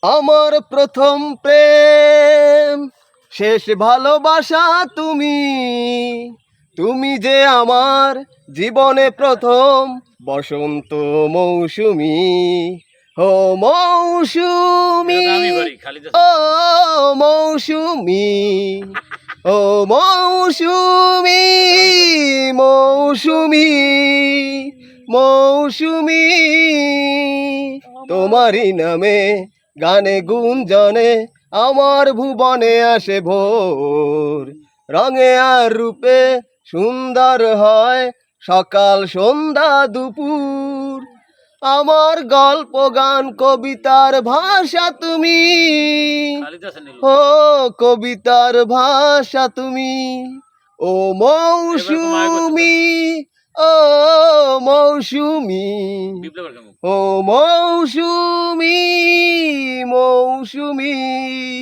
আমার প্রথম প্রেম, শেষ ভালোবাসা তুমি। তুমি যে আমার জীবনে প্রথম বসন্ত মৌসুমি। ও মৌসুমি, ও মৌসুমি, ও মৌসুমি, মৌসুমি, মৌসুমি। তোমারই নামে গানে গুঞ্জনে আমার ভুবনে আসে ভোর। রঙে আর রূপে সুন্দর হয় সকাল সন্ধ্যা দুপুর। আমার গল্প গান কবিতার ভাষা তুমি। ও কবিতার ভাষা তুমি। ও মৌসুমি, ও মৌসুমি, ও মৌসুমি, মৌসুমি।